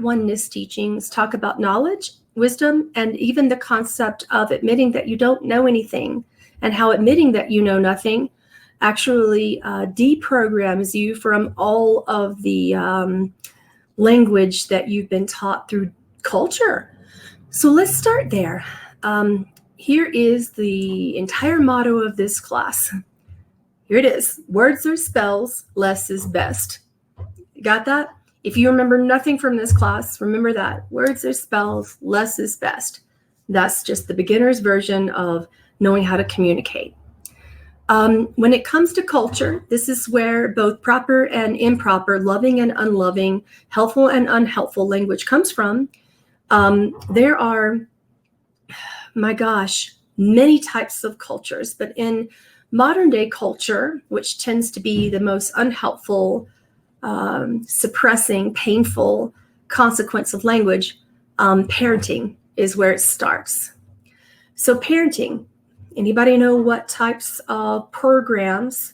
oneness teachings talk about knowledge, wisdom, and even the concept of admitting that you don't know anything, and how admitting that you know nothing actually deprograms you from all of the language that you've been taught through culture. So let's start there. Here is the entire motto of this class. Here it is. Words are spells, less is best. Got that? If you remember nothing from this class, remember that. Words are spells, less is best. That's just the beginner's version of knowing how to communicate. When it comes to culture, this is where both proper and improper, loving and unloving, helpful and unhelpful language comes from. There are, my gosh, many types of cultures, but in modern day culture, which tends to be the most unhelpful, suppressing, painful consequence of language, parenting is where it starts. So parenting, anybody know what types of programs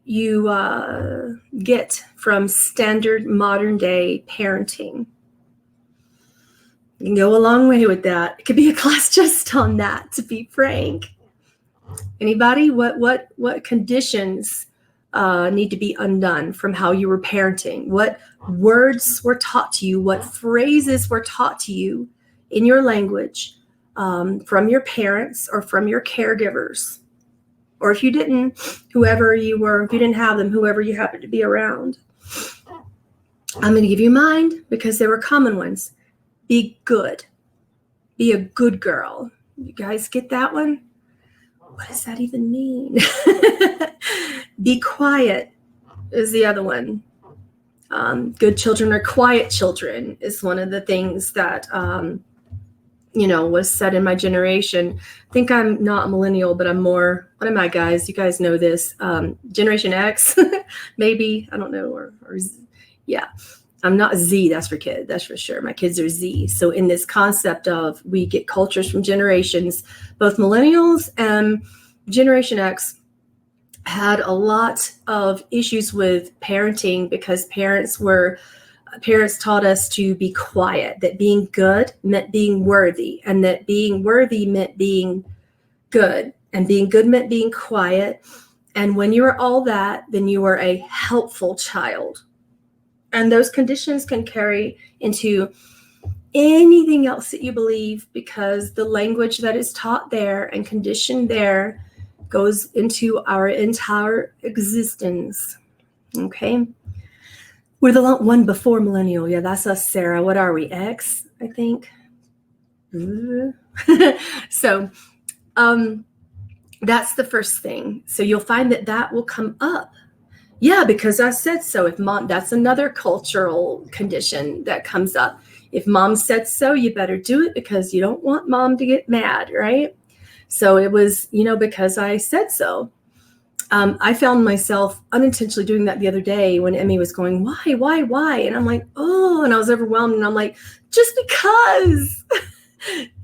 you get from standard modern day parenting? You can go a long way with that. It could be a class just on that, to be frank. Anybody? What conditions need to be undone from how you were parenting? What words were taught to you? What phrases were taught to you in your language from your parents or from your caregivers? Or if you didn't, whoever you were, if you didn't have them, whoever you happened to be around. I'm going to give you mine because they were common ones. Be good. Be a good girl. You guys get that one? What does that even mean? Be quiet is the other one. Good children are quiet children is one of the things that, was said in my generation. I think I'm not a millennial, but I'm more, what am I, guys? You guys know this. Generation X, maybe. I don't know. Or yeah. I'm not Z, that's for kids, that's for sure. My kids are Z. So in this concept of we get cultures from generations, both millennials and Generation X had a lot of issues with parenting because parents taught us to be quiet, that being good meant being worthy, and that being worthy meant being good, and being good meant being quiet. And when you are all that, then you are a helpful child. And those conditions can carry into anything else that you believe, because the language that is taught there and conditioned there goes into our entire existence. Okay. We're the one before millennial. Yeah, that's us, Sarah. What are we? X, I think. So that's the first thing. So you'll find that will come up. Yeah, because I said so. If mom, that's another cultural condition that comes up. If mom said so, you better do it because you don't want mom to get mad, right? So it was, because I said so. I found myself unintentionally doing that the other day when Emmy was going, why? And I'm like, oh, and I was overwhelmed. And I'm like, just because.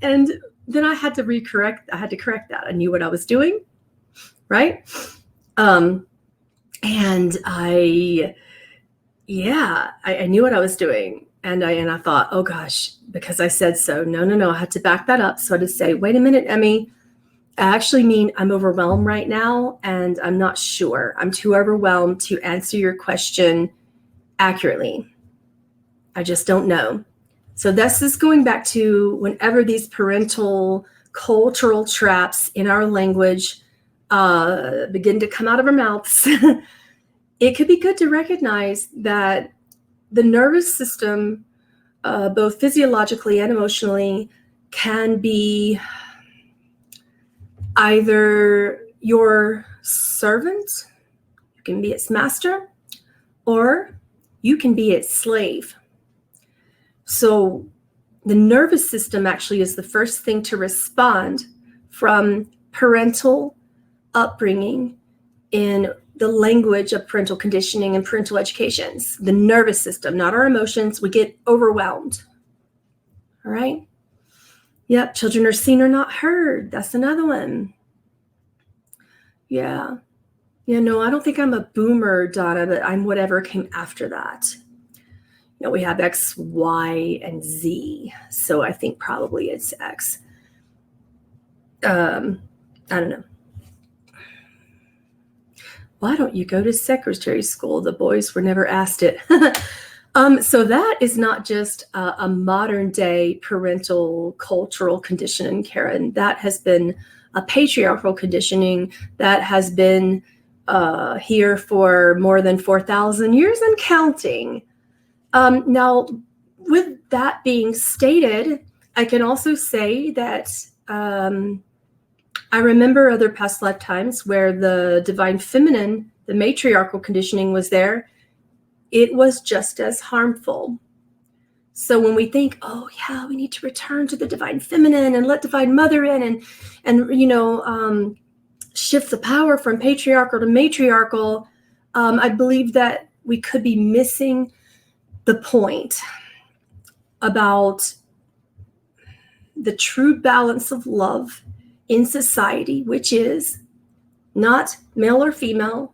And then I had to correct that. I knew what I was doing, right? And I knew what I was doing. And I thought, oh gosh, because I said so. No. I had to back that up. So I had to say, wait a minute, Emmy, I actually mean I'm overwhelmed right now. And I'm not sure. I'm too overwhelmed to answer your question accurately. I just don't know. So this is going back to whenever these parental cultural traps in our language begin to come out of our mouths, it could be good to recognize that the nervous system, both physiologically and emotionally, can be either your servant, you can be its master, or you can be its slave. So the nervous system actually is the first thing to respond from parental upbringing in the language of parental conditioning and parental educations. The nervous system, not our emotions. We get overwhelmed. All right. Yep. Children are seen or not heard. That's another one. Yeah. No, I don't think I'm a boomer, Donna, but I'm whatever came after that. we have X, Y, and Z. So I think probably it's X. I don't know. Why don't you go to secretary school? The boys were never asked it. So that is not just a modern day parental cultural conditioning, Karen. That has been a patriarchal conditioning that has been here for more than 4,000 years and counting. Now, with that being stated, I can also say that I remember other past lifetimes where the divine feminine, the matriarchal conditioning was there. It was just as harmful. So when we think, oh yeah, we need to return to the divine feminine and let divine mother in and shift the power from patriarchal to matriarchal, I believe that we could be missing the point about the true balance of love in society, which is not male or female,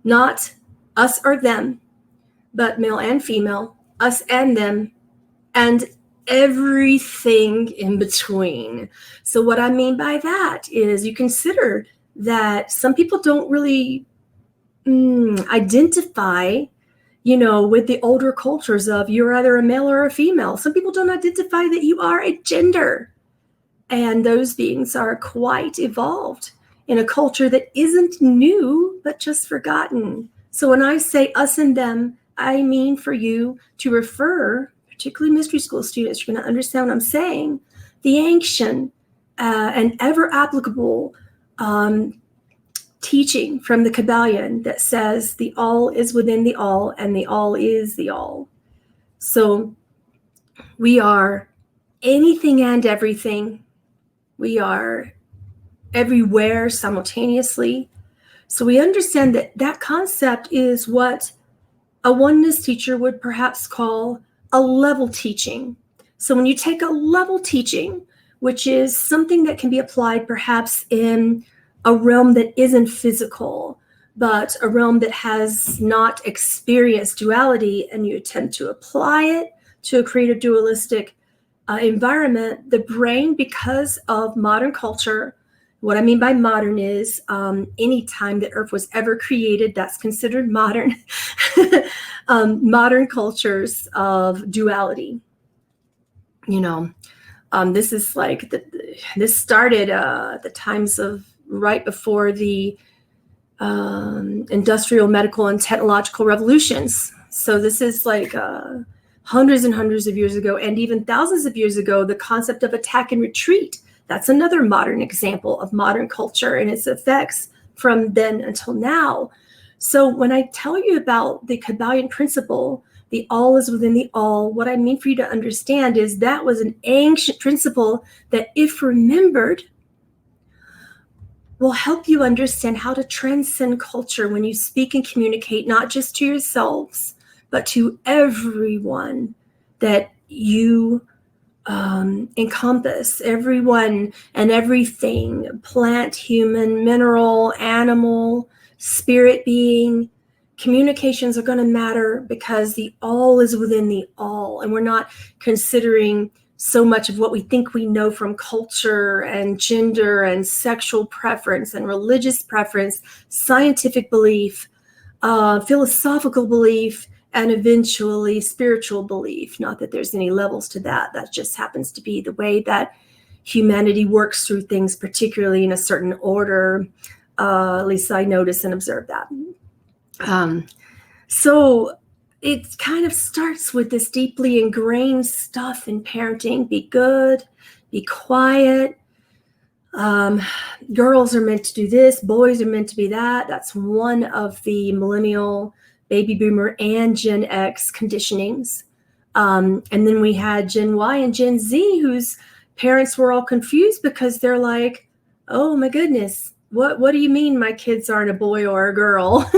not us or them, but male and female, us and them, and everything in between. So what I mean by that is you consider that some people don't really identify, with the older cultures of you're either a male or a female. Some people don't identify that you are a gender. And those beings are quite evolved in a culture that isn't new, but just forgotten. So when I say us and them, I mean for you to refer, particularly mystery school students, you're going to understand what I'm saying, the ancient and ever applicable teaching from the Kabbalion that says the all is within the all and the all is the all. So we are anything and everything. We are everywhere simultaneously. So we understand that that concept is what a oneness teacher would perhaps call a level teaching. So when you take a level teaching, which is something that can be applied perhaps in a realm that isn't physical, but a realm that has not experienced duality, and you attempt to apply it to create a dualistic environment, the brain, because of modern culture, what I mean by modern is any time that Earth was ever created, that's considered modern, modern cultures of duality. This is like, this started the times of right before the industrial, medical, and technological revolutions. So this is like hundreds and hundreds of years ago, and even thousands of years ago, the concept of attack and retreat. That's another modern example of modern culture and its effects from then until now. So when I tell you about the Kabbalion principle, the all is within the all, what I mean for you to understand is that was an ancient principle that, if remembered, will help you understand how to transcend culture when you speak and communicate, not just to yourselves, but to everyone that you encompass, everyone and everything, plant, human, mineral, animal, spirit being. Communications are going to matter because the all is within the all, and we're not considering so much of what we think we know from culture and gender and sexual preference and religious preference, scientific belief, philosophical belief, and eventually spiritual belief. Not that there's any levels to that. That just happens to be the way that humanity works through things, particularly in a certain order. At least I notice and observe that. So it kind of starts with this deeply ingrained stuff in parenting. Be good, be quiet. Girls are meant to do this, boys are meant to be that. That's one of the millennial, baby boomer, and Gen X conditionings. And then we had Gen Y and Gen Z, whose parents were all confused because they're like, oh my goodness, what do you mean my kids aren't a boy or a girl?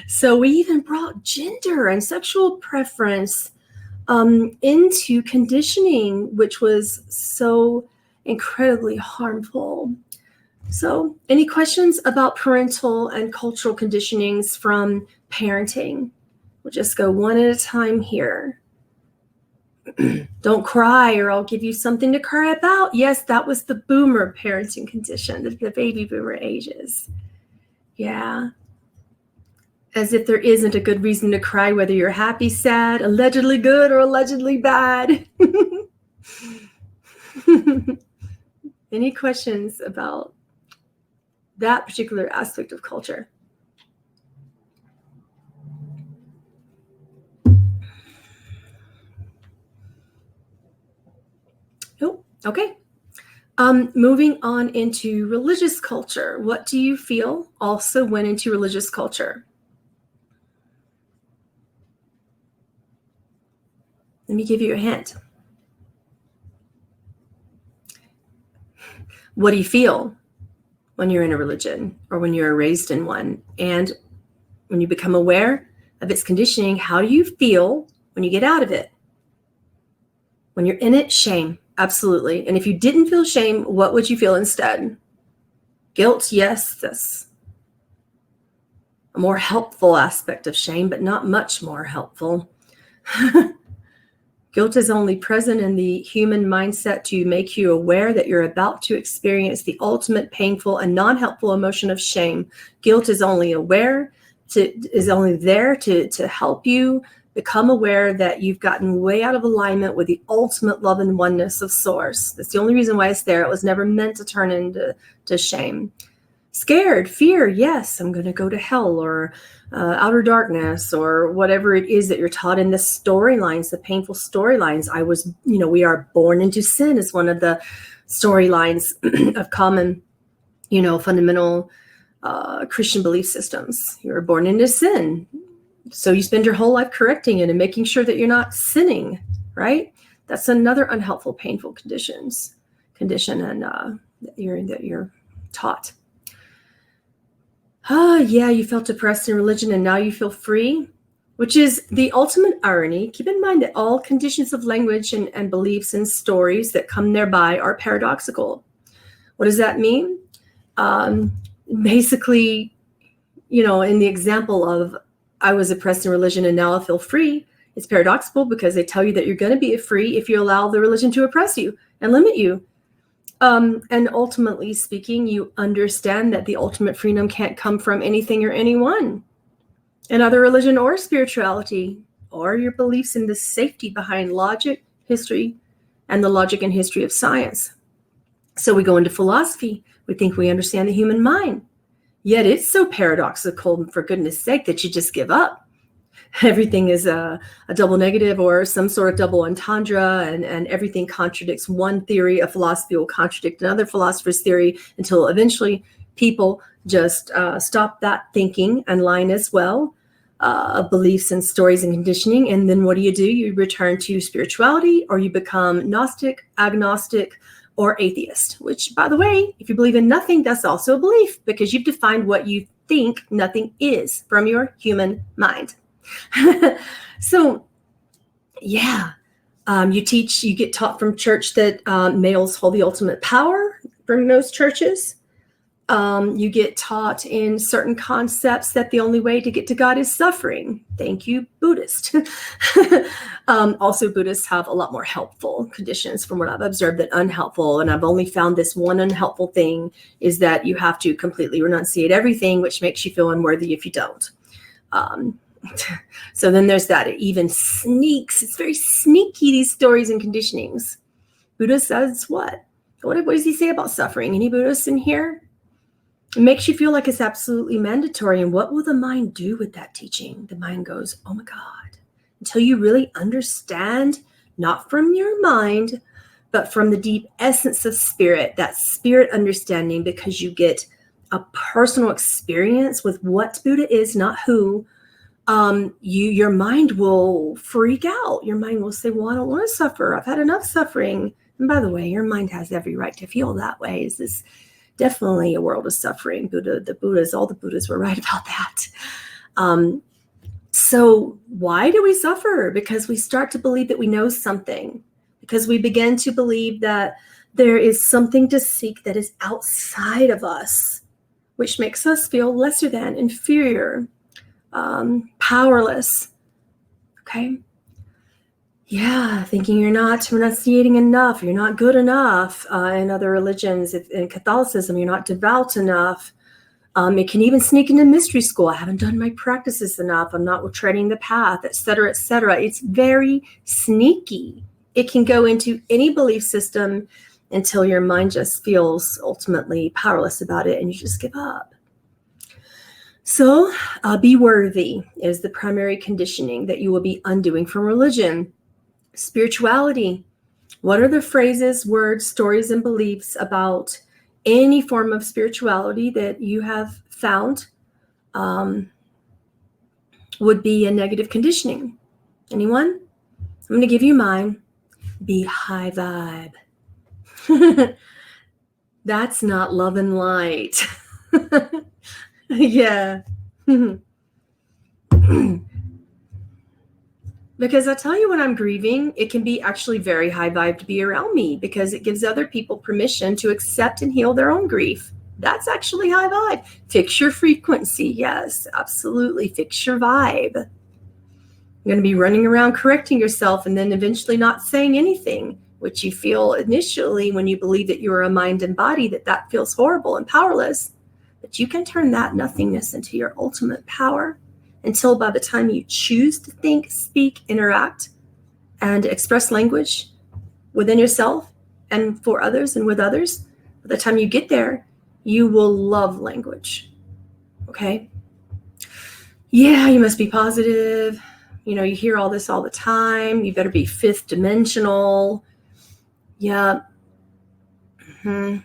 So we even brought gender and sexual preference into conditioning, which was so incredibly harmful. So any questions about parental and cultural conditionings from parenting? We'll just go one at a time here. Don't cry or I'll give you something to cry about. Yes, that was the boomer parenting condition, the baby boomer ages. Yeah. As if there isn't a good reason to cry, whether you're happy, sad, allegedly good, or allegedly bad. Any questions about that particular aspect of culture? Oh, okay. Moving on into religious culture. What do you feel also went into religious culture? Let me give you a hint. What do you feel when you're in a religion or when you're raised in one? And when you become aware of its conditioning, how do you feel when you get out of it? When you're in it, shame, absolutely. And if you didn't feel shame, what would you feel instead? Guilt, yes, that's a more helpful aspect of shame, but not much more helpful. Guilt is only present in the human mindset to make you aware that you're about to experience the ultimate painful and non-helpful emotion of shame. Guilt is only there to help you become aware that you've gotten way out of alignment with the ultimate love and oneness of Source. That's the only reason why it's there. It was never meant to turn into shame. Scared, fear, yes, I'm going to go to hell or outer darkness or whatever it is that you're taught in the storylines, the painful storylines. We are born into sin is one of the storylines of common, fundamental Christian belief systems. You're born into sin. So you spend your whole life correcting it and making sure that you're not sinning, right? That's another unhelpful, painful condition and that you're taught. You felt depressed in religion and now you feel free, which is the ultimate irony. Keep in mind that all conditions of language and beliefs and stories that come thereby are paradoxical. What does that mean? Basically, in the example of I was oppressed in religion and now I feel free, it's paradoxical because they tell you that you're going to be free if you allow the religion to oppress you and limit you. And ultimately speaking, you understand that the ultimate freedom can't come from anything or anyone, another religion or spirituality, or your beliefs in the safety behind logic, history, and the logic and history of science. So we go into philosophy. We think we understand the human mind. Yet it's so paradoxical, for goodness sake, that you just give up. Everything is a double negative or some sort of double entendre, and everything contradicts. One theory of philosophy will contradict another philosopher's theory until eventually people just stop that thinking and line as well of beliefs and stories and conditioning. And then what do? You return to spirituality, or you become Gnostic, agnostic, or atheist, which, by the way, if you believe in nothing, that's also a belief because you've defined what you think nothing is from your human mind. So, you get taught from church that males hold the ultimate power from those churches. You get taught in certain concepts that the only way to get to God is suffering. Thank you, Buddhist. Also, Buddhists have a lot more helpful conditions from what I've observed than unhelpful. And I've only found this one unhelpful thing is that you have to completely renunciate everything, which makes you feel unworthy if you don't. So then there's that. It even sneaks. It's very sneaky, these stories and conditionings. Buddha says what? What does he say about suffering? Any Buddhists in here? It makes you feel like it's absolutely mandatory. And what will the mind do with that teaching? The mind goes, oh my God, until you really understand, not from your mind, but from the deep essence of spirit, that spirit understanding, because you get a personal experience with what Buddha is, not who. Your mind will freak out. Your mind will say, well, I don't want to suffer. I've had enough suffering. And by the way, your mind has every right to feel that way. This is definitely a world of suffering. All the Buddhas were right about that. So why do we suffer? Because we start to believe that we know something, because we begin to believe that there is something to seek that is outside of us, which makes us feel lesser than, inferior, powerless. Okay. Yeah, thinking you're not renunciating enough, you're not good enough. In other religions, in Catholicism, you're not devout enough. It can even sneak into mystery school. I haven't done my practices enough. I'm not treading the path, et cetera, et cetera. It's very sneaky. It can go into any belief system until your mind just feels ultimately powerless about it and you just give up. So be worthy is the primary conditioning that you will be undoing from religion. Spirituality. What are the phrases, words, stories, and beliefs about any form of spirituality that you have found would be a negative conditioning? Anyone? I'm going to give you mine. Be high vibe. That's not love and light. Yeah. Because I tell you, when I'm grieving, it can be actually very high vibe to be around me because it gives other people permission to accept and heal their own grief. That's actually high vibe. Fix your frequency. Yes, absolutely. Fix your vibe. You're going to be running around correcting yourself and then eventually not saying anything, which you feel initially when you believe that you are a mind and body, that feels horrible and powerless. But you can turn that nothingness into your ultimate power. Until by the time you choose to think, speak, interact, and express language within yourself and for others and with others, by the time you get there, you will love language. Okay? Yeah, you must be positive. You know, you hear all this all the time. You better be fifth dimensional. Yeah. Mm-hmm.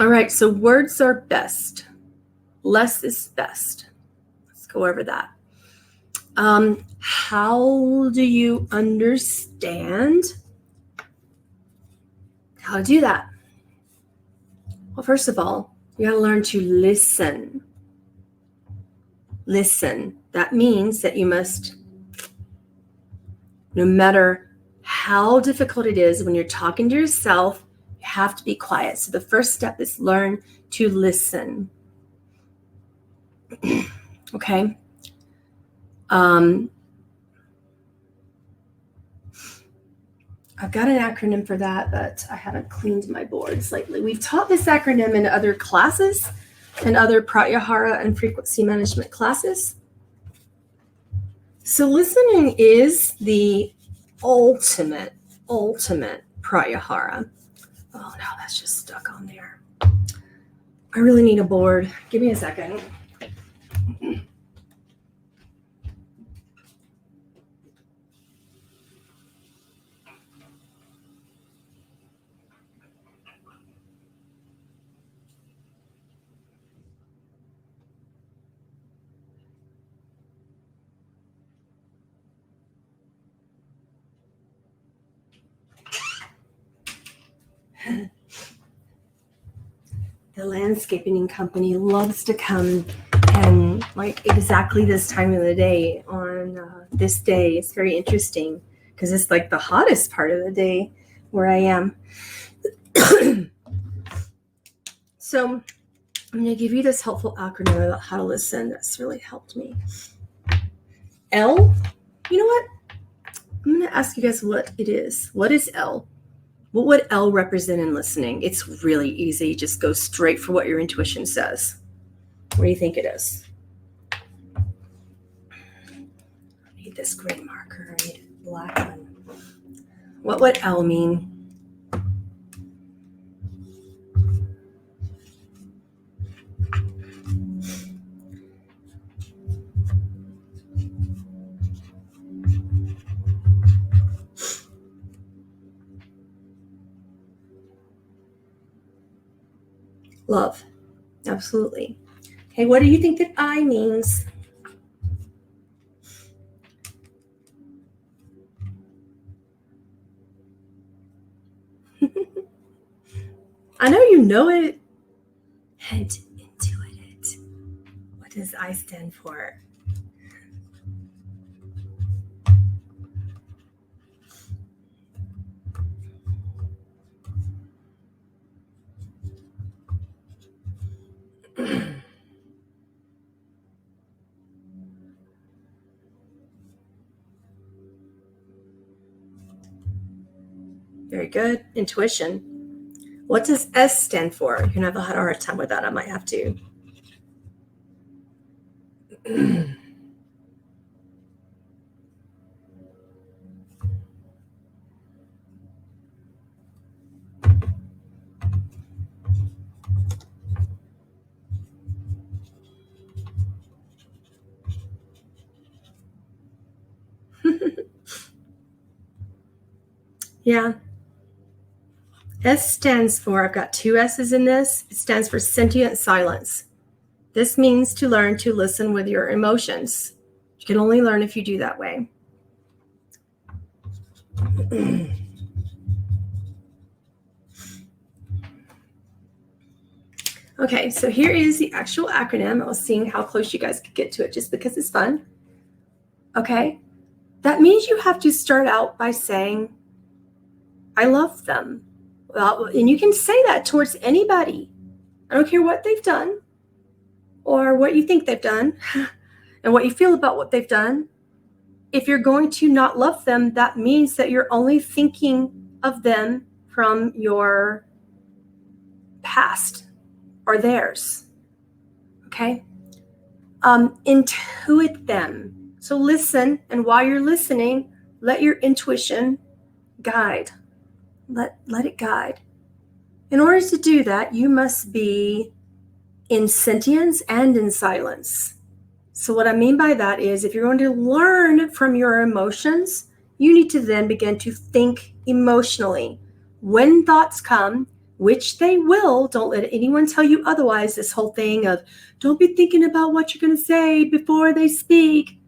All right, so words are best. Less is best. Let's go over that. How do you understand how to do that? Well, first of all, you got to learn to listen. Listen. That means that you must, no matter how difficult it is when you're talking to yourself, you have to be quiet. So the first step is learn to listen. Okay? I've got an acronym for that, but I haven't cleaned my boards lately. We've taught this acronym in other classes and other pratyahara and frequency management classes. So listening is the ultimate pratyahara. Oh, no, that's just stuck on there. I really need a board. Give me a second. The landscaping company loves to come and like exactly this time of the day on this day. It's very interesting because it's like the hottest part of the day where I am. So I'm going to give you this helpful acronym about how to listen. That's really helped me. L, you know what? I'm going to ask you guys what it is. What is L? What would L represent in listening? It's really easy. Just go straight for what your intuition says. What do you think it is? I need this gray marker. I need a black one. What would L mean? Love. Absolutely. Okay, what do you think that I means? I know you know it. Head into it. What does I stand for? Very good. Intuition. What does S stand for? You're going to have a hard time with that. I might have to. Yeah. S stands for, I've got two S's in this. It stands for sentient silence. This means to learn to listen with your emotions. You can only learn if you do that way. Okay, so here is the actual acronym. I was seeing how close you guys could get to it just because it's fun. Okay, that means you have to start out by saying, I love them. Well, and you can say that towards anybody. I don't care what they've done or what you think they've done and what you feel about what they've done. If you're going to not love them, that means that you're only thinking of them from your past or theirs. Okay? Intuit them. So listen, and while you're listening, let your intuition guide. Let it guide. In order to do that, you must be in sentience and in silence. So what I mean by that is if you're going to learn from your emotions, you need to then begin to think emotionally. When thoughts come, which they will, don't let anyone tell you otherwise, this whole thing of don't be thinking about what you're going to say before they speak.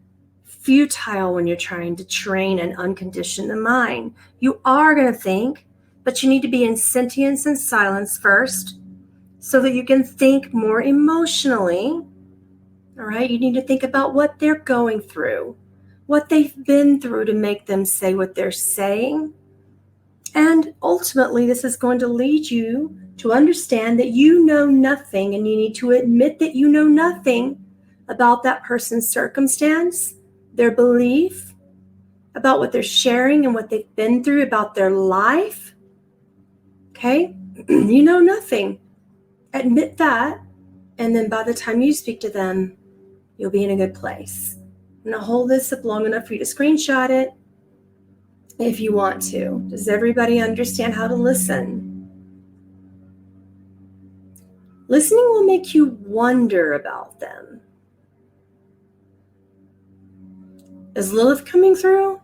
Futile when you're trying to train and uncondition the mind. You are going to think, but you need to be in sentience and silence first so that you can think more emotionally. All right, you need to think about what they're going through, what they've been through to make them say what they're saying. And ultimately, this is going to lead you to understand that you know nothing, and you need to admit that you know nothing about that person's circumstance, their belief, about what they're sharing and what they've been through, about their life. Okay? You know nothing. Admit that, and then by the time you speak to them, you'll be in a good place. I'm going to hold this up long enough for you to screenshot it if you want to. Does everybody understand how to listen? Listening will make you wonder about them. Is Lilith coming through?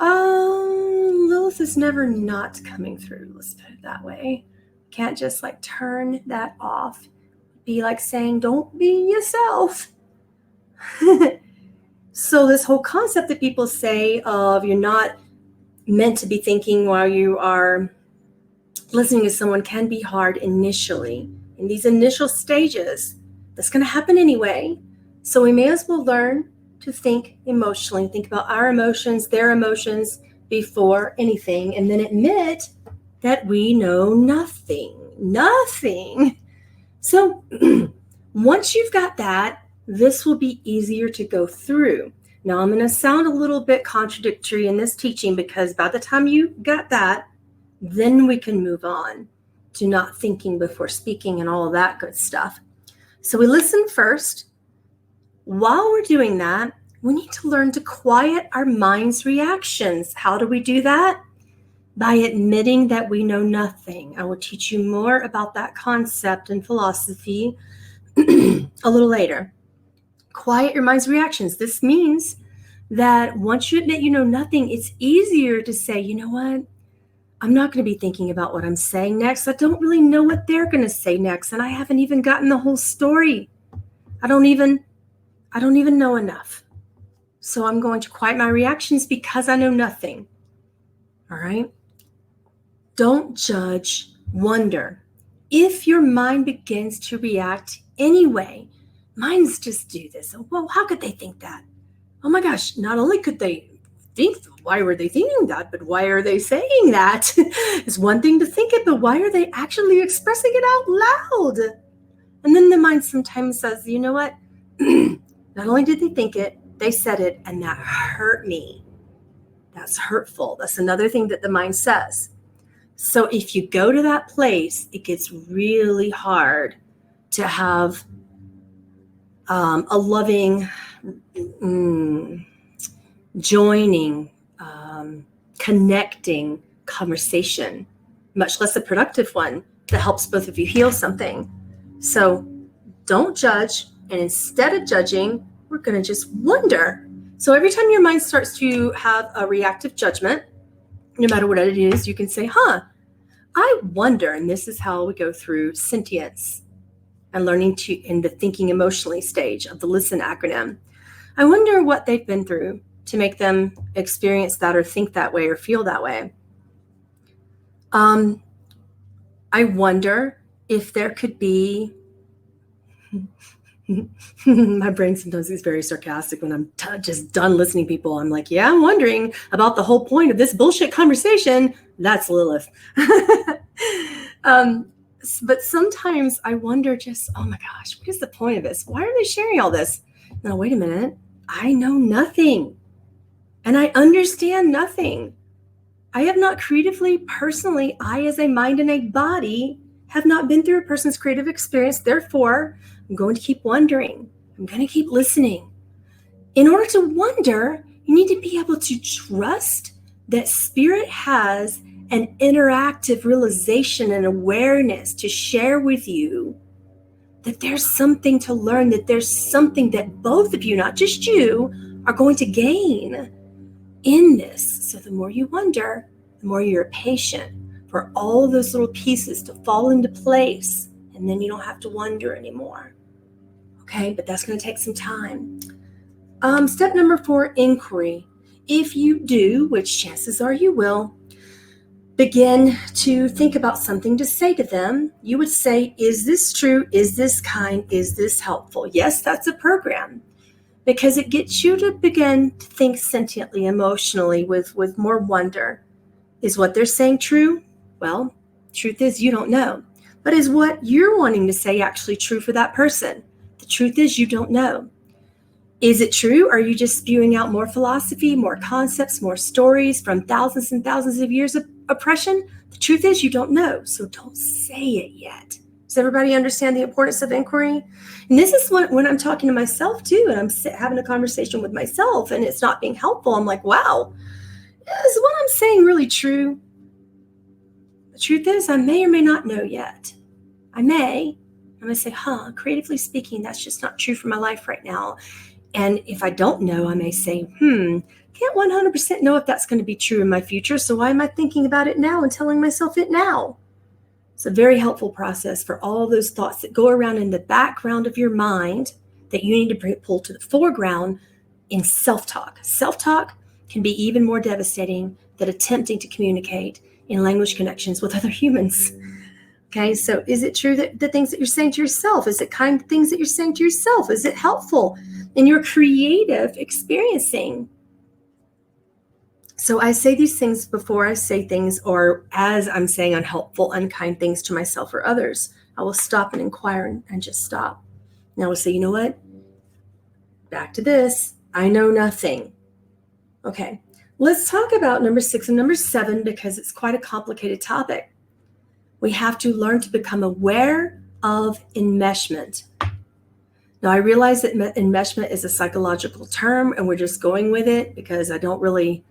Lilith is never not coming through. Let's put it that way. Can't just like turn that off. Be like saying, don't be yourself. So this whole concept that people say of you're not meant to be thinking while you are listening to someone can be hard initially. In these initial stages, that's going to happen anyway. So we may as well learn to think emotionally, think about our emotions, their emotions before anything, and then admit that we know nothing. So once you've got that, this will be easier to go through. Now, I'm going to sound a little bit contradictory in this teaching because by the time you got that, then we can move on to not thinking before speaking and all of that good stuff. So we listen first. While we're doing that, we need to learn to quiet our mind's reactions. How do we do that? By admitting that we know nothing. I will teach you more about that concept in philosophy a little later. Quiet your mind's reactions. This means that once you admit you know nothing, it's easier to say, you know what? I'm not going to be thinking about what I'm saying next. I don't really know what they're going to say next, and I haven't even gotten the whole story. I don't even know enough. So I'm going to quiet my reactions because I know nothing. All right? Don't judge, wonder. If your mind begins to react anyway, minds just do this. Well, how could they think that? Oh my gosh, not only could they think, why were they thinking that, but why are they saying that? It's one thing to think it, but why are they actually expressing it out loud? And then the mind sometimes says, you know what? Not only did they think it, they said it, and that hurt me. That's hurtful. That's another thing that the mind says. So if you go to that place, it gets really hard to have a loving, joining, connecting conversation, much less a productive one that helps both of you heal something. So don't judge. And instead of judging, we're going to just wonder. So every time your mind starts to have a reactive judgment, no matter what it is, you can say, I wonder. And this is how we go through sentience and learning to in the thinking emotionally stage of the LISTEN acronym. I wonder what they've been through to make them experience that or think that way or feel that way. I wonder if there could be, my brain sometimes is very sarcastic when I'm just done listening to people. I'm like, yeah, I'm wondering about the whole point of this bullshit conversation. That's Lilith. But sometimes I wonder just, oh my gosh, what is the point of this? Why are they sharing all this? Now, wait a minute. I know nothing. And I understand nothing. I have not creatively, personally, I as a mind and a body have not been through a person's creative experience. Therefore, I'm going to keep wondering. I'm going to keep listening. In order to wonder, you need to be able to trust that spirit has an interactive realization and awareness to share with you, that there's something to learn, that there's something that both of you, not just you, are going to gain in this. So the more you wonder, the more you're patient for all those little pieces to fall into place, and then you don't have to wonder anymore. Okay, but that's going to take some time. Step number 4, inquiry. If you do, which chances are you will, begin to think about something to say to them, you would say, is this true? Is this kind? Is this helpful? Yes, that's a program, because it gets you to begin to think sentiently, emotionally, with more wonder. Is what they're saying true? Well, truth is you don't know. But is what you're wanting to say actually true for that person? The truth is you don't know. Is it true? Are you just spewing out more philosophy, more concepts, more stories from thousands and thousands of years of oppression? The truth is you don't know, so don't say it yet. Does everybody understand the importance of inquiry? And this is when I'm talking to myself too, and I'm having a conversation with myself and it's not being helpful. I'm like, wow, is what I'm saying really true? The truth is I may or may not know yet. I'm going to say, creatively speaking, that's just not true for my life right now. And if I don't know, I may say, can't 100% know if that's going to be true in my future. So why am I thinking about it now and telling myself it now? It's a very helpful process for all those thoughts that go around in the background of your mind that you need to pull to the foreground in self-talk. Self-talk can be even more devastating than attempting to communicate in language connections with other humans. Okay, so is it true that the things that you're saying to yourself, is it kind of things that you're saying to yourself? Is it helpful in your creative experiencing? So I say these things before I say things, or as I'm saying unhelpful, unkind things to myself or others. I will stop and inquire and just stop. Now I will say, you know what? Back to this. I know nothing. Okay, let's talk about number 6 and number 7 because it's quite a complicated topic. We have to learn to become aware of enmeshment. Now, I realize that enmeshment is a psychological term, and we're just going with it because I don't really,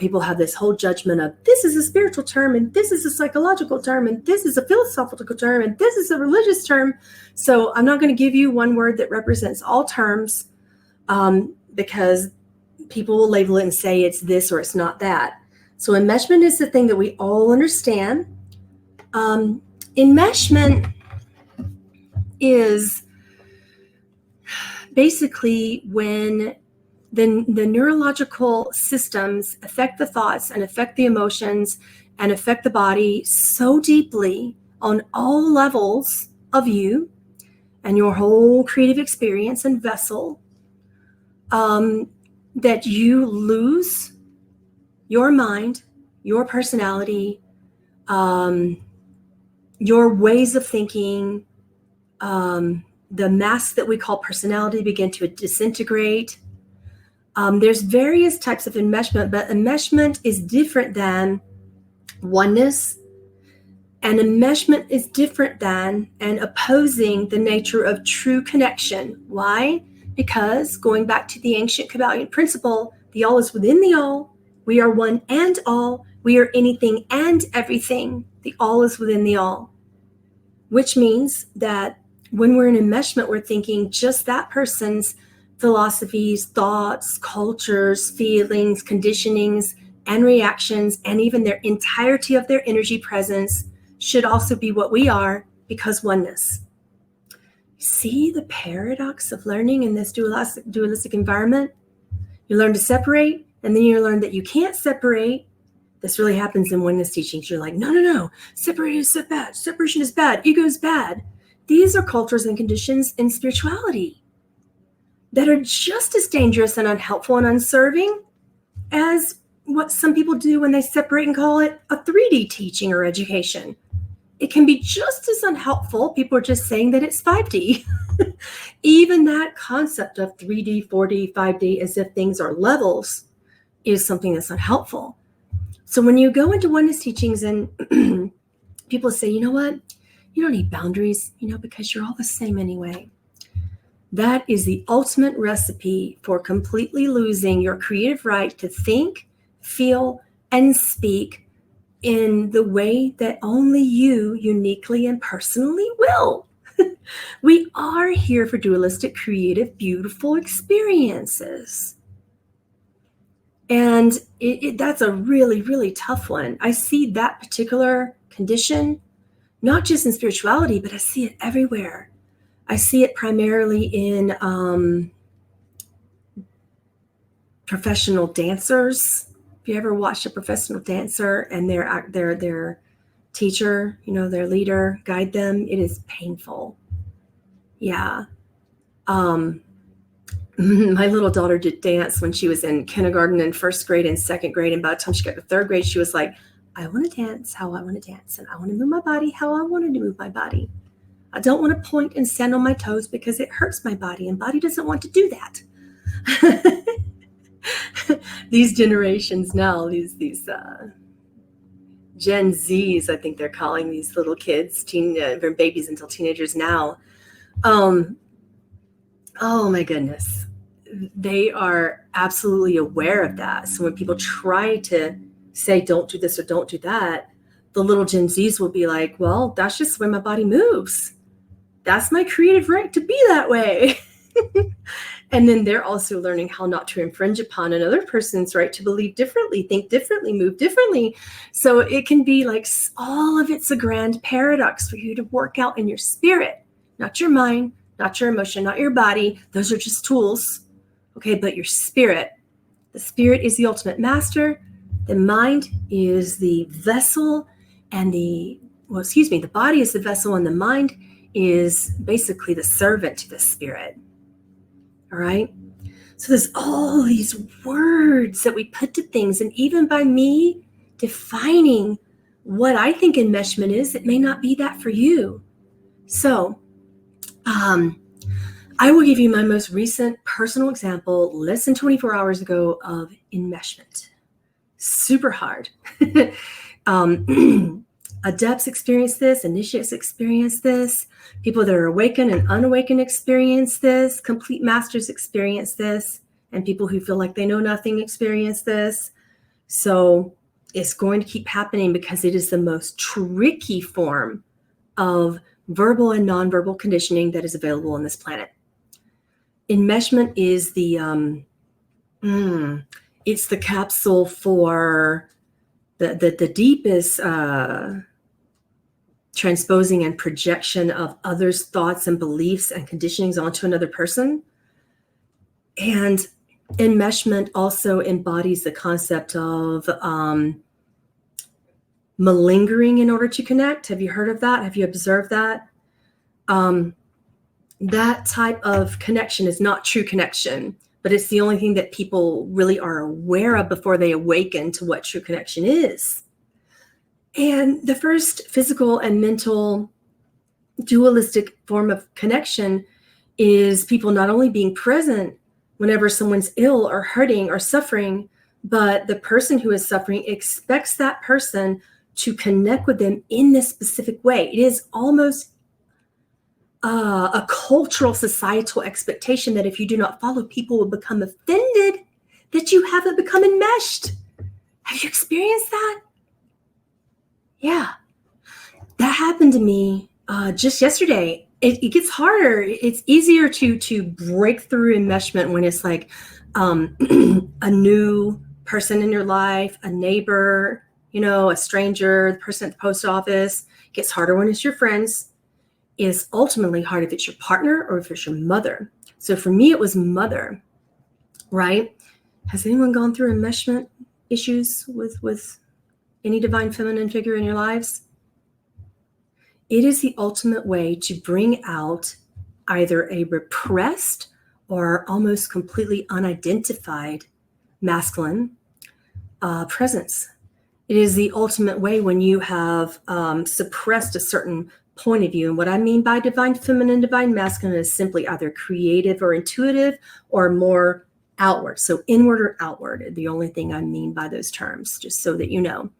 people have this whole judgment of this is a spiritual term, and this is a psychological term, and this is a philosophical term, and this is a religious term. So I'm not going to give you one word that represents all terms because people will label it and say it's this or it's not that. So enmeshment is the thing that we all understand. Enmeshment is basically when the neurological systems affect the thoughts and affect the emotions and affect the body so deeply on all levels of you and your whole creative experience and vessel that you lose your mind, your personality, your ways of thinking, the masks that we call personality begin to disintegrate. There's various types of enmeshment, but enmeshment is different than oneness And enmeshment is different than and opposing the nature of true connection. Why? Because going back to the ancient Kabbalion principle, the all is within the all. We are one and all. We are anything and everything. The all is within the all. Which means that when we're in enmeshment, we're thinking just that person's philosophies, thoughts, cultures, feelings, conditionings, and reactions, and even their entirety of their energy presence should also be what we are, because oneness. See the paradox of learning in this dualistic environment? You learn to separate, and then you learn that you can't separate. This really happens in oneness teachings. You're like, no, separation is so bad. Separation is bad. Ego is bad. These are cultures and conditions in spirituality that are just as dangerous and unhelpful and unserving as what some people do when they separate and call it a 3D teaching or education. It can be just as unhelpful. People are just saying that it's 5D. Even that concept of 3D, 4D, 5D, as if things are levels, is something that's unhelpful. So when you go into oneness teachings and people say, you know what? You don't need boundaries, because you're all the same anyway. That is the ultimate recipe for completely losing your creative right to think, feel, and speak in the way that only you uniquely and personally will. We are here for dualistic, creative, beautiful experiences. And that's a really, really tough one. I see that particular condition, not just in spirituality, but I see it everywhere. I see it primarily in professional dancers. If you ever watched a professional dancer and their teacher, their leader, guide them, it is painful. Yeah. My little daughter did dance when she was in kindergarten and first grade and second grade. And by the time she got to third grade, she was like, I want to dance how I want to dance. And I want to move my body how I wanted to move my body. I don't want to point and stand on my toes because it hurts my body. And body doesn't want to do that. These generations now, these Gen Zs, I think they're calling these little kids, from babies until teenagers now. Oh my goodness. They are absolutely aware of that. So when people try to say, don't do this or don't do that, the little Gen Zs will be like, well, that's just the way my body moves. That's my creative right to be that way. And then they're also learning how not to infringe upon another person's right to believe differently, think differently, move differently. So it can be like all of it's a grand paradox for you to work out in your spirit, not your mind, not your emotion, not your body. Those are just tools. Okay, but your spirit. The spirit is the ultimate master. The mind is the vessel, and the body is the vessel, and the mind is basically the servant to the spirit. All right. So there's all these words that we put to things, and even by me defining what I think enmeshment is, it may not be that for you. So, I will give you my most recent personal example, less than 24 hours ago, of enmeshment. Super hard. Adepts experience this, initiates experience this, people that are awakened and unawakened experience this, complete masters experience this, and people who feel like they know nothing experience this. So it's going to keep happening because it is the most tricky form of verbal and nonverbal conditioning that is available on this planet. Enmeshment is it's the capsule for the deepest transposing and projection of others' thoughts and beliefs and conditionings onto another person. And enmeshment also embodies the concept of malingering in order to connect. Have you heard of that? Have you observed that? That type of connection is not true connection, but it's the only thing that people really are aware of before they awaken to what true connection is. And the first physical and mental dualistic form of connection is people not only being present whenever someone's ill or hurting or suffering, but the person who is suffering expects that person to connect with them in this specific way. It is almost a cultural, societal expectation that if you do not follow, people will become offended that you haven't become enmeshed. Have you experienced that? Yeah, that happened to me just yesterday. It gets harder. It's easier to break through enmeshment when it's like a new person in your life, a neighbor, a stranger, the person at the post office. It gets harder when it's your friends. Is ultimately hard if it's your partner or if it's your mother. So for me, it was mother, right? Has anyone gone through enmeshment issues with any divine feminine figure in your lives? It is the ultimate way to bring out either a repressed or almost completely unidentified masculine presence. It is the ultimate way when you have suppressed a certain point of view. And what I mean by divine feminine, divine masculine is simply either creative or intuitive or more outward. So inward or outward, the only thing I mean by those terms, just so that you know.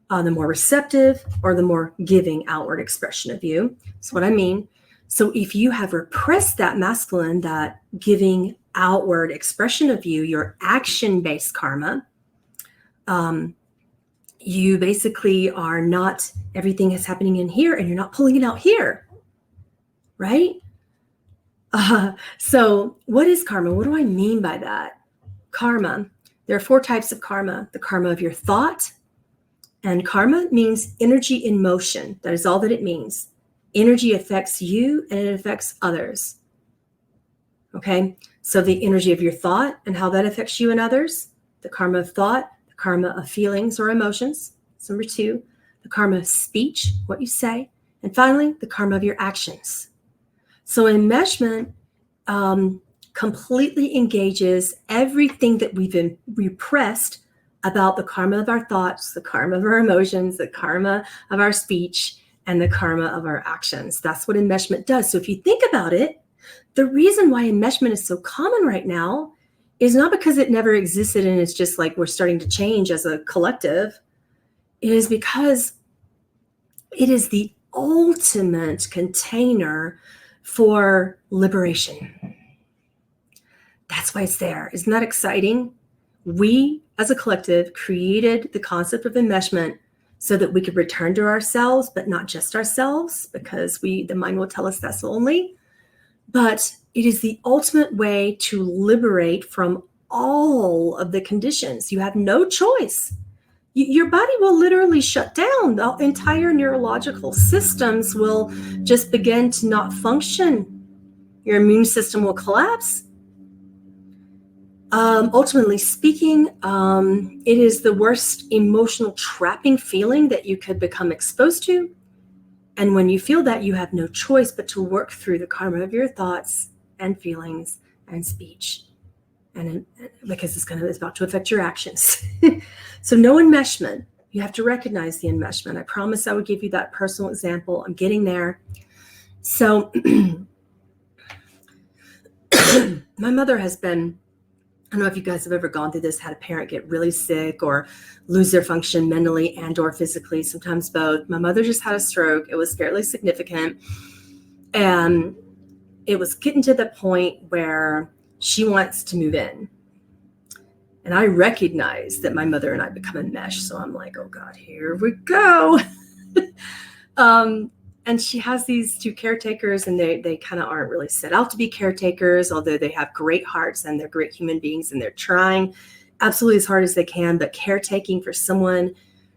The more receptive or the more giving outward expression of you. That's what I mean. So if you have repressed that masculine, that giving outward expression of you, your action-based karma, you basically are not, everything is happening in here and you're not pulling it out here, right? So what is karma? What do I mean by that? Karma, there are 4 types of karma. The karma of your thought, and karma means energy in motion. That is all that it means. Energy affects you and it affects others. Okay, so the energy of your thought and how that affects you and others, the karma of thought, the karma of feelings or emotions. That's number 2, the karma of speech, what you say. And finally, the karma of your actions. So enmeshment completely engages everything that we've been repressed about the karma of our thoughts, the karma of our emotions, the karma of our speech, and the karma of our actions. That's what enmeshment does. So if you think about it, the reason why enmeshment is so common right now is not because it never existed and it's just like we're starting to change as a collective. It is because it is the ultimate container for liberation. That's why it's there. Isn't that exciting? We, as a collective, created the concept of enmeshment so that we could return to ourselves, but not just ourselves, because the mind will tell us that's only. But it is the ultimate way to liberate from all of the conditions. You have no choice. Your body will literally shut down. The entire neurological systems will just begin to not function. Your immune system will collapse. Ultimately speaking, it is the worst emotional trapping feeling that you could become exposed to. And when you feel that, you have no choice but to work through the karma of your thoughts and feelings and speech. And because it's about to affect your actions. So no enmeshment. You have to recognize the enmeshment. I promise I would give you that personal example. I'm getting there. So my mother has been, I don't know if you guys have ever gone through this, had a parent get really sick or lose their function mentally and or physically, sometimes both. My mother just had a stroke. It was fairly significant. And it was getting to the point where she wants to move in. And I recognize that my mother and I become enmeshed. So I'm like, oh God, here we go. And she has these 2 caretakers, and they kind of aren't really set out to be caretakers, although they have great hearts and they're great human beings and they're trying absolutely as hard as they can. But caretaking for someone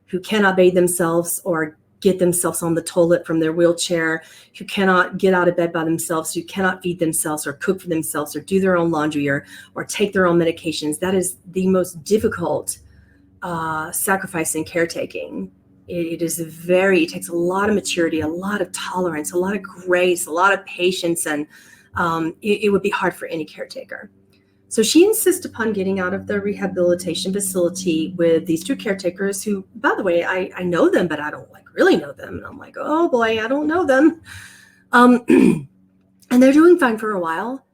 who cannot bathe themselves or get themselves on the toilet from their wheelchair, who cannot get out of bed by themselves, who cannot feed themselves or cook for themselves or do their own laundry or take their own medications. That is the most difficult sacrifice in caretaking. It takes a lot of maturity, a lot of tolerance, a lot of grace, a lot of patience, and it would be hard for any caretaker. So she insists upon getting out of the rehabilitation facility with these 2 caretakers who, by the way, I know them, but I don't really know them. And I'm like, oh boy, I don't know them. And they're doing fine for a while.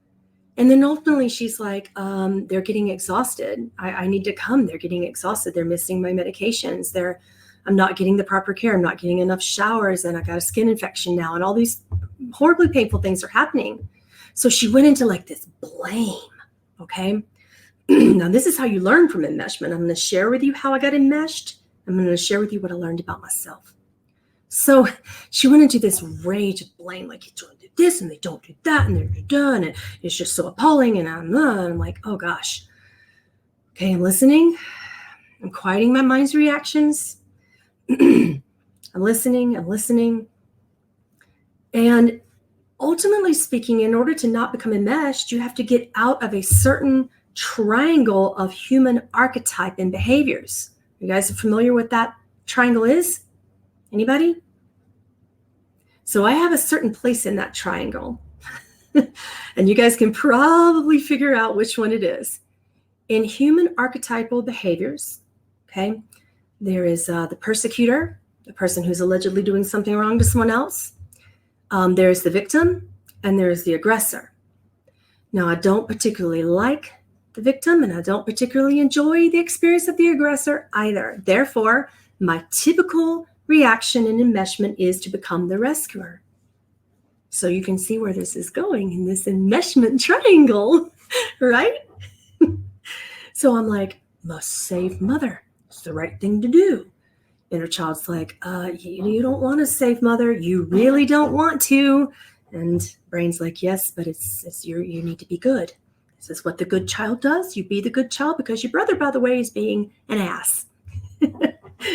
And then ultimately she's like, they're getting exhausted. I need to come. They're getting exhausted. They're missing my medications. They're I'm not getting the proper care. I'm not getting enough showers, and I got a skin infection now, and all these horribly painful things are happening. So she went into like this blame. Okay. Now, this is how you learn from enmeshment. I'm going to share with you how I got enmeshed. I'm going to share with you what I learned about myself. So she went into this rage of blame, like, you don't do this and they don't do that and they're done. And it's just so appalling. And I'm like, oh gosh. Okay, I'm listening. I'm quieting my mind's reactions. I'm listening. And ultimately speaking, in order to not become enmeshed, you have to get out of a certain triangle of human archetype and behaviors. You guys are familiar with what that triangle is? Anybody? So I have a certain place in that triangle. And you guys can probably figure out which one it is. In human archetypal behaviors, okay, there is the persecutor, the person who's allegedly doing something wrong to someone else. There's the victim, and there's the aggressor. Now, I don't particularly like the victim, and I don't particularly enjoy the experience of the aggressor either. Therefore, my typical reaction in enmeshment is to become the rescuer. So you can see where this is going in this enmeshment triangle, right? So I'm like, must save mother. It's the right thing to do. Inner child's like, you don't want to save mother. You really don't want to. And brain's like, yes, but it's you need to be good. This is what the good child does. You be the good child because your brother, by the way, is being an ass.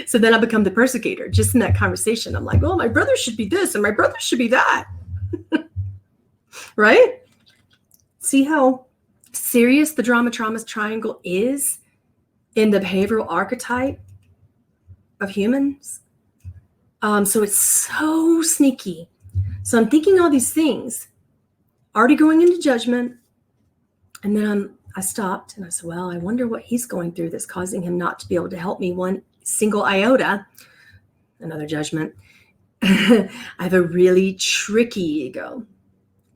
So then I become the persecutor. Just in that conversation, I'm like, oh, my brother should be this and my brother should be that. Right? See how serious the drama triangle is in the behavioral archetype of humans? So it's so sneaky. So I'm thinking all these things, already going into judgment. And then I stopped and I said, well, I wonder what he's going through that's causing him not to be able to help me one single iota. Another judgment. I have a really tricky ego.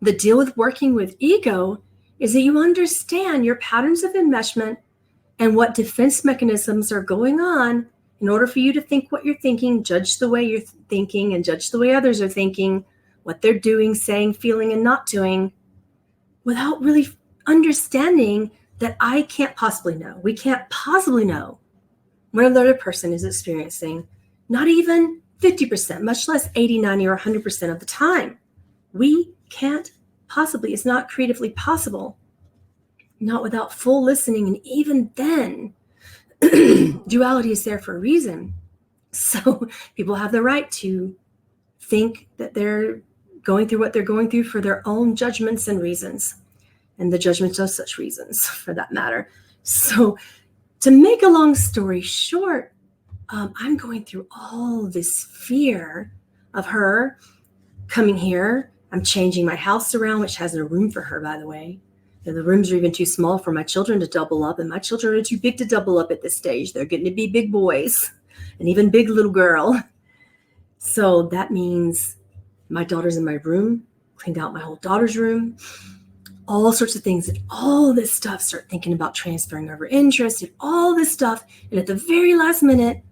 The deal with working with ego is that you understand your patterns of enmeshment and what defense mechanisms are going on in order for you to think what you're thinking, judge the way you're thinking, and judge the way others are thinking, what they're doing, saying, feeling, and not doing, without really understanding that I can't possibly know. We can't possibly know what another person is experiencing, not even 50%, much less 80, 90, or 100% of the time. We can't possibly, it's not creatively possible, not without full listening. And even then, duality is there for a reason. So people have the right to think that they're going through what they're going through for their own judgments and reasons. And the judgments of such reasons, for that matter. So to make a long story short, I'm going through all this fear of her coming here. I'm changing my house around, which has no room for her, by the way. And the rooms are even too small for my children to double up, and my children are too big to double up at this stage. They're getting to be big boys, and even big little girl. So that means my daughter's in my room, cleaned out my whole daughter's room, all sorts of things, and all this stuff. Start thinking about transferring over interest and all this stuff. And at the very last minute,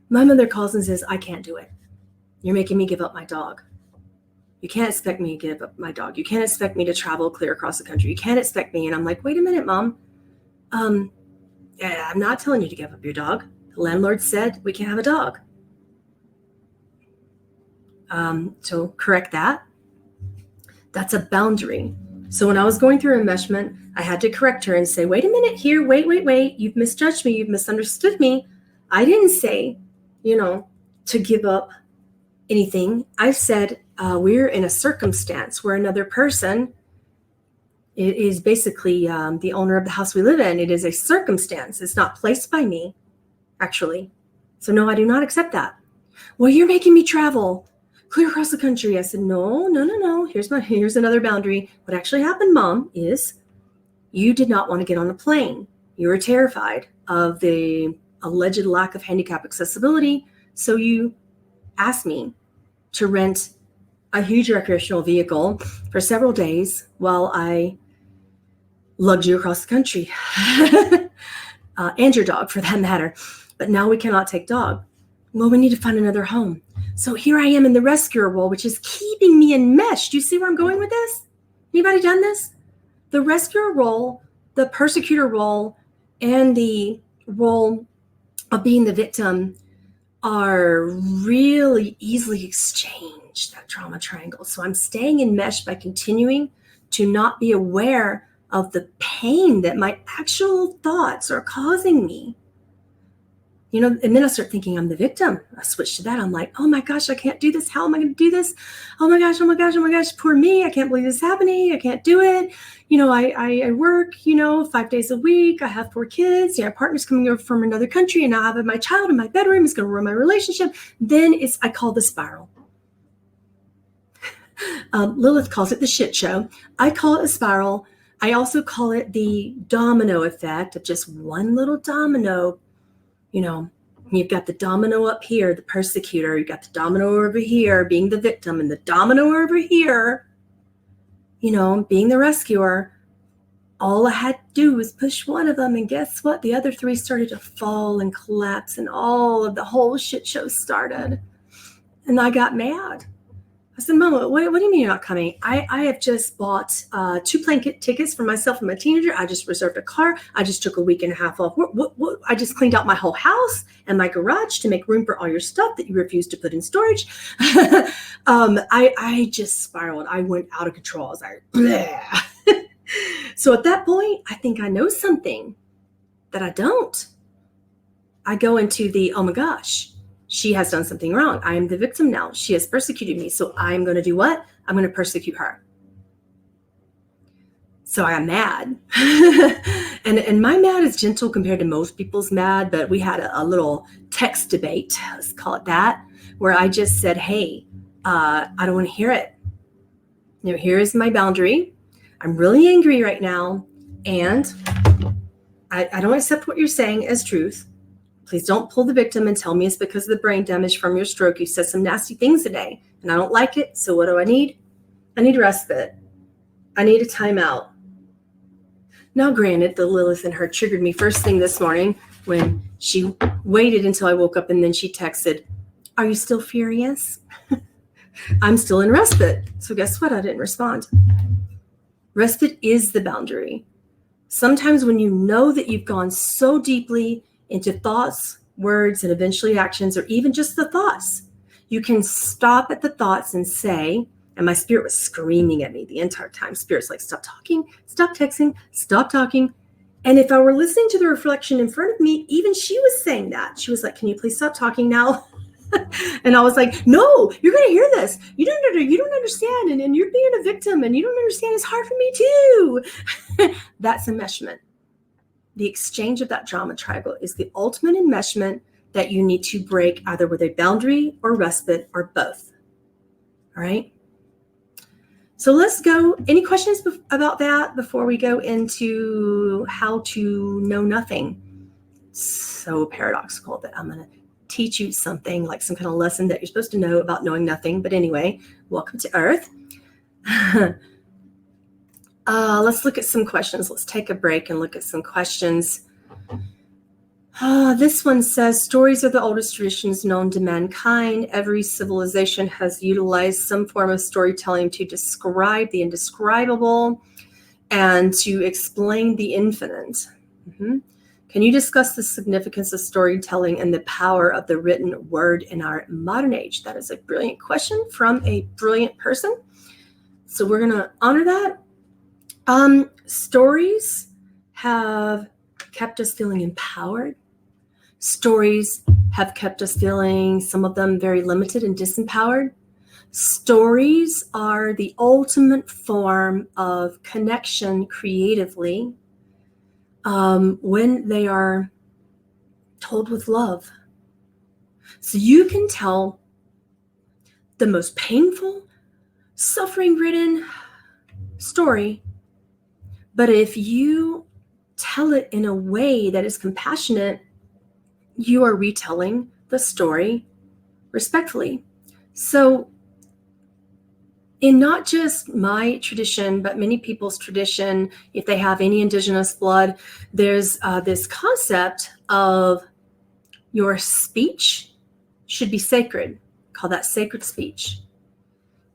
my mother calls and says, I can't do it. You're making me give up my dog. You can't expect me to give up my dog. You can't expect me to travel clear across the country. You can't expect me. And I'm like, wait a minute, Mom. I'm not telling you to give up your dog. The landlord said we can't have a dog. So correct that. That's a boundary. So when I was going through enmeshment, I had to correct her and say, wait a minute here. Wait. You've misjudged me. You've misunderstood me. I didn't say, to give up anything. I said, we're in a circumstance where another person is basically the owner of the house we live in. It is a circumstance. It's not placed by me, actually. So no, I do not accept that. Well, you're making me travel clear across the country. I said, no. Here's another boundary. What actually happened, Mom, is you did not want to get on a plane. You were terrified of the alleged lack of handicap accessibility. So you asked me to rent a huge recreational vehicle for several days while I lugged you across the country. And your dog, for that matter. But now we cannot take dog. Well, we need to find another home. So here I am in the rescuer role, which is keeping me enmeshed. Do you see where I'm going with this? Anybody done this? The rescuer role, the persecutor role, and the role of being the victim are really easily exchanged, that trauma triangle. So I'm staying enmeshed by continuing to not be aware of the pain that my actual thoughts are causing me. You know, and then I start thinking I'm the victim. I switch to that. I'm like, oh my gosh, I can't do this. How am I going to do this? Oh my gosh, oh my gosh, oh my gosh, poor me. I can't believe this is happening. I can't do it. You know, I work, 5 days a week. I have 4 kids. My partner's coming over from another country, and I have my child in my bedroom. It's going to ruin my relationship. Then I call the spiral. Lilith calls it the shit show. I call it a spiral. I also call it the domino effect of just one little domino. You've got the domino up here, the persecutor. You've got the domino over here, being the victim, and the domino over here, being the rescuer. All I had to do was push one of them, and guess what? The other 3 started to fall and collapse, and the whole shit show started. And I got mad. I said, Mama, what do you mean you're not coming? I have just bought 2 plane tickets for myself and my teenager. I just reserved a car. I just took a week and a half off. I just cleaned out my whole house and my garage to make room for all your stuff that you refused to put in storage. I just spiraled. I went out of control. I was like, bleh. So at that point, I think I know something that I don't. I go into the, oh my gosh, she has done something wrong. I am the victim now. She has persecuted me. So I'm going to do what? I'm going to persecute her. So I got mad. and my mad is gentle compared to most people's mad, but we had a little text debate, let's call it that, where I just said, hey, I don't want to hear it. Here is my boundary. I'm really angry right now, and I don't accept what you're saying as truth. Please don't pull the victim and tell me it's because of the brain damage from your stroke. You said some nasty things today, and I don't like it. So what do I need? I need respite. I need a timeout. Now, granted, the Lilith in her triggered me first thing this morning when she waited until I woke up, and then she texted, are you still furious? I'm still in respite. So guess what? I didn't respond. Respite is the boundary. Sometimes when you know that you've gone so deeply into thoughts, words, and eventually actions, or even just the thoughts, you can stop at the thoughts and say, and my spirit was screaming at me the entire time. Spirit's like, stop talking, stop texting, stop talking. And if I were listening to the reflection in front of me, even she was saying that. She was like, can you please stop talking now? And I was like, no, you're going to hear this. You don't understand. And you're being a victim, and you don't understand. It's hard for me too. That's enmeshment. The exchange of that drama triangle is the ultimate enmeshment that you need to break, either with a boundary or respite or both. All right. So let's go. Any questions about that before we go into how to know nothing? So paradoxical that I'm going to teach you something like some kind of lesson that you're supposed to know about knowing nothing. But anyway, welcome to Earth. Let's look at some questions. Let's take a break and look at some questions. This one says, stories are the oldest traditions known to mankind. Every civilization has utilized some form of storytelling to describe the indescribable and to explain the infinite. Can you discuss the significance of storytelling and the power of the written word in our modern age? That is a brilliant question from a brilliant person. So we're going to honor that. Stories have kept us feeling empowered. Stories have kept us feeling, some of them very limited and disempowered. Stories are the ultimate form of connection creatively when they are told with love. So you can tell the most painful, suffering-ridden story, but if you tell it in a way that is compassionate, you are retelling the story respectfully. So in not just my tradition, but many people's tradition, if they have any indigenous blood, there's this concept of your speech should be sacred. We call that sacred speech.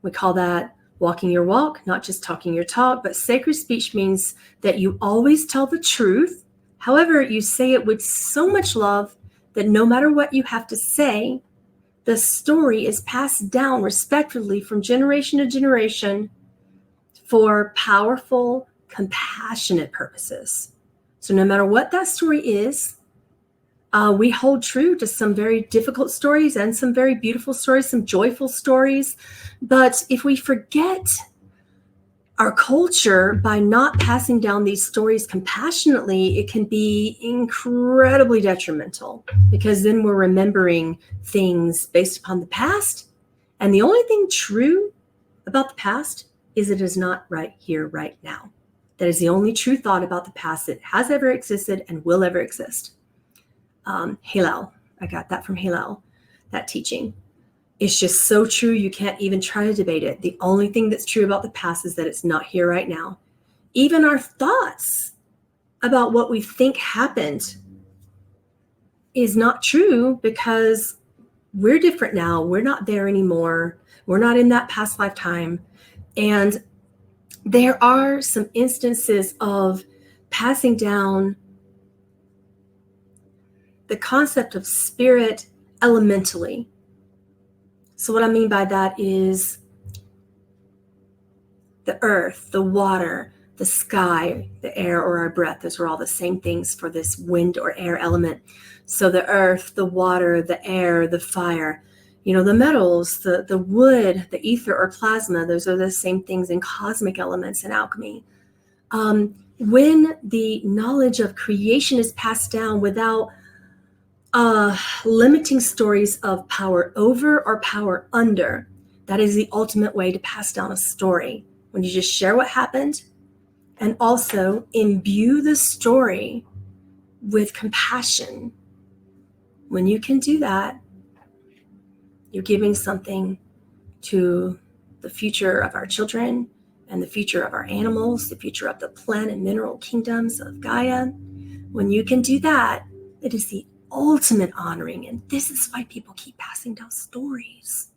We call that walking your walk, not just talking your talk, but sacred speech means that you always tell the truth. However, you say it with so much love that no matter what you have to say, the story is passed down respectfully from generation to generation for powerful, compassionate purposes. So no matter what that story is, we hold true to some very difficult stories and some very beautiful stories, some joyful stories. But if we forget our culture by not passing down these stories compassionately, it can be incredibly detrimental, because then we're remembering things based upon the past. And the only thing true about the past is it is not right here, right now. That is the only true thought about the past that has ever existed and will ever exist. Hillel, I got that from Hillel, that teaching. It's just so true, you can't even try to debate it. The only thing that's true about the past is that it's not here right now. Even our thoughts about what we think happened is not true, because we're different now. We're not there anymore. We're not in that past lifetime. And there are some instances of passing down the concept of spirit elementally. So what I mean by that is the earth, the water, the sky, the air, or our breath. Those are all the same things for this wind or air element. So the earth, the water, the air, the fire, the metals, the wood, the ether or plasma, those are the same things in cosmic elements in alchemy. When the knowledge of creation is passed down without limiting stories of power over or power under, that is the ultimate way to pass down a story. When you just share what happened and also imbue the story with compassion. When you can do that, you're giving something to the future of our children and the future of our animals, the future of the plant and mineral kingdoms of Gaia. When you can do that, it is the ultimate honoring. And this is why people keep passing down stories.